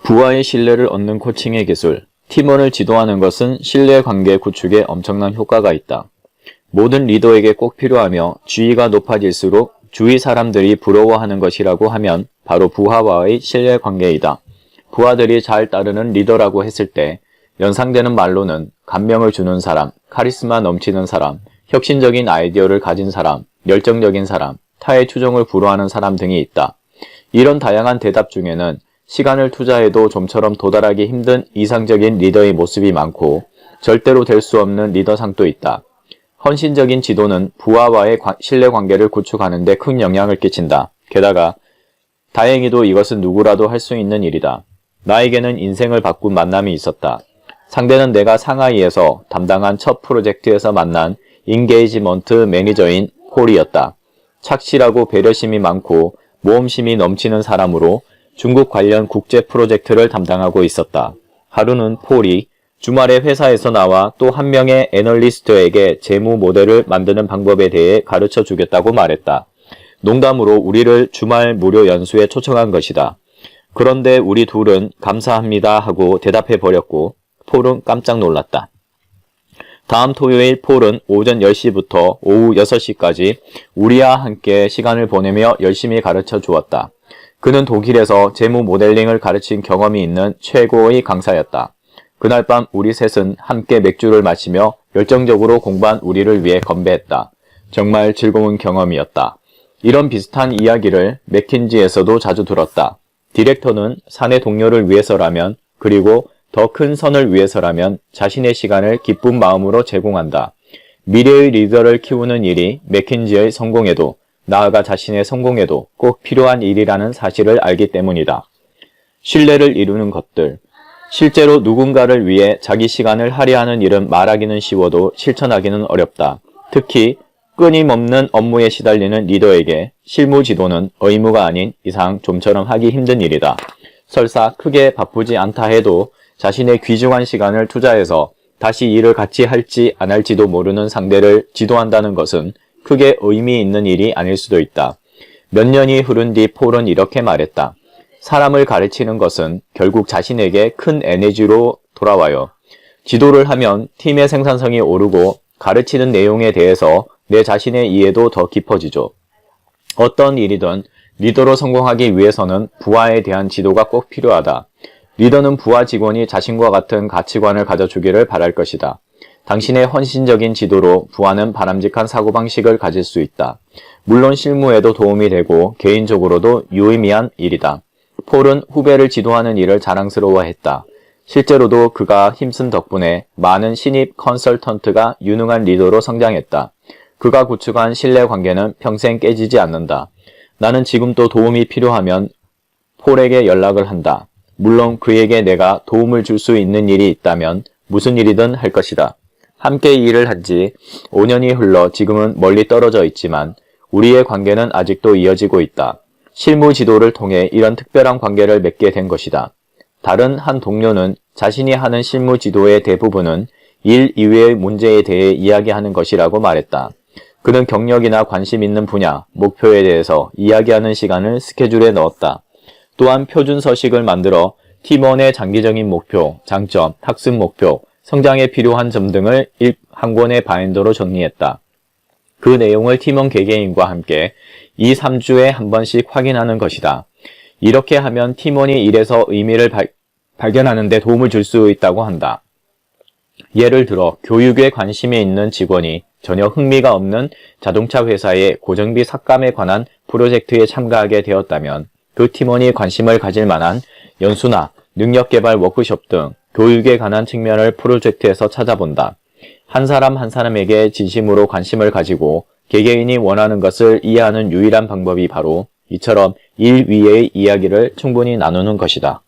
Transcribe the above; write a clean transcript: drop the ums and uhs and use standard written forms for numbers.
부하의 신뢰를 얻는 코칭의 기술. 팀원을 지도하는 것은 신뢰관계 구축에 엄청난 효과가 있다. 모든 리더에게 꼭 필요하며 지위가 높아질수록 주위 사람들이 부러워하는 것이라고 하면 바로 부하와의 신뢰관계이다. 부하들이 잘 따르는 리더라고 했을 때 연상되는 말로는 감명을 주는 사람, 카리스마 넘치는 사람, 혁신적인 아이디어를 가진 사람, 열정적인 사람, 타의 추종을 불허하는 사람 등이 있다. 이런 다양한 대답 중에는 시간을 투자해도 좀처럼 도달하기 힘든 이상적인 리더의 모습이 많고 절대로 될 수 없는 리더상도 있다. 헌신적인 지도는 부하와의 신뢰관계를 구축하는 데 큰 영향을 끼친다. 게다가 다행히도 이것은 누구라도 할 수 있는 일이다. 나에게는 인생을 바꾼 만남이 있었다. 상대는 내가 상하이에서 담당한 첫 프로젝트에서 만난 인게이지먼트 매니저인 폴이었다. 착실하고 배려심이 많고 모험심이 넘치는 사람으로 중국 관련 국제 프로젝트를 담당하고 있었다. 하루는 폴이 주말에 회사에서 나와 또 한 명의 애널리스트에게 재무 모델을 만드는 방법에 대해 가르쳐 주겠다고 말했다. 농담으로 우리를 주말 무료 연수에 초청한 것이다. 그런데 우리 둘은 감사합니다 하고 대답해 버렸고 폴은 깜짝 놀랐다. 다음 토요일 폴은 오전 10시부터 오후 6시까지 우리와 함께 시간을 보내며 열심히 가르쳐 주었다. 그는 독일에서 재무 모델링을 가르친 경험이 있는 최고의 강사였다. 그날 밤 우리 셋은 함께 맥주를 마시며 열정적으로 공부한 우리를 위해 건배했다. 정말 즐거운 경험이었다. 이런 비슷한 이야기를 맥킨지에서도 자주 들었다. 디렉터는 사내 동료를 위해서라면 그리고 더 큰 선을 위해서라면 자신의 시간을 기쁜 마음으로 제공한다. 미래의 리더를 키우는 일이 맥킨지의 성공에도 나아가 자신의 성공에도 꼭 필요한 일이라는 사실을 알기 때문이다. 신뢰를 이루는 것들. 실제로 누군가를 위해 자기 시간을 할애하는 일은 말하기는 쉬워도 실천하기는 어렵다. 특히 끊임없는 업무에 시달리는 리더에게 실무 지도는 의무가 아닌 이상 좀처럼 하기 힘든 일이다. 설사 크게 바쁘지 않다 해도 자신의 귀중한 시간을 투자해서 다시 일을 같이 할지 안 할지도 모르는 상대를 지도한다는 것은 크게 의미 있는 일이 아닐 수도 있다. 몇 년이 흐른 뒤 폴은 이렇게 말했다. 사람을 가르치는 것은 결국 자신에게 큰 에너지로 돌아와요. 지도를 하면 팀의 생산성이 오르고 가르치는 내용에 대해서 내 자신의 이해도 더 깊어지죠. 어떤 일이든 리더로 성공하기 위해서는 부하에 대한 지도가 꼭 필요하다. 리더는 부하 직원이 자신과 같은 가치관을 가져주기를 바랄 것이다. 당신의 헌신적인 지도로 부하는 바람직한 사고방식을 가질 수 있다. 물론 실무에도 도움이 되고 개인적으로도 유의미한 일이다. 폴은 후배를 지도하는 일을 자랑스러워했다. 실제로도 그가 힘쓴 덕분에 많은 신입 컨설턴트가 유능한 리더로 성장했다. 그가 구축한 신뢰관계는 평생 깨지지 않는다. 나는 지금도 도움이 필요하면 폴에게 연락을 한다. 물론 그에게 내가 도움을 줄 수 있는 일이 있다면 무슨 일이든 할 것이다. 함께 일을 한 지 5년이 흘러 지금은 멀리 떨어져 있지만 우리의 관계는 아직도 이어지고 있다. 실무 지도를 통해 이런 특별한 관계를 맺게 된 것이다. 다른 한 동료는 자신이 하는 실무 지도의 대부분은 일 이외의 문제에 대해 이야기하는 것이라고 말했다. 그는 경력이나 관심 있는 분야, 목표에 대해서 이야기하는 시간을 스케줄에 넣었다. 또한 표준 서식을 만들어 팀원의 장기적인 목표, 장점, 학습 목표, 성장에 필요한 점 등을 한 권의 바인더로 정리했다. 그 내용을 팀원 개개인과 함께 2-3주에 한 번씩 확인하는 것이다. 이렇게 하면 팀원이 일에서 의미를 발견하는 데 도움을 줄 수 있다고 한다. 예를 들어 교육에 관심이 있는 직원이 전혀 흥미가 없는 자동차 회사의 고정비 삭감에 관한 프로젝트에 참가하게 되었다면 그 팀원이 관심을 가질 만한 연수나 능력개발 워크숍 등 교육에 관한 측면을 프로젝트에서 찾아본다. 한 사람 한 사람에게 진심으로 관심을 가지고 개개인이 원하는 것을 이해하는 유일한 방법이 바로 이처럼 일 위의 이야기를 충분히 나누는 것이다.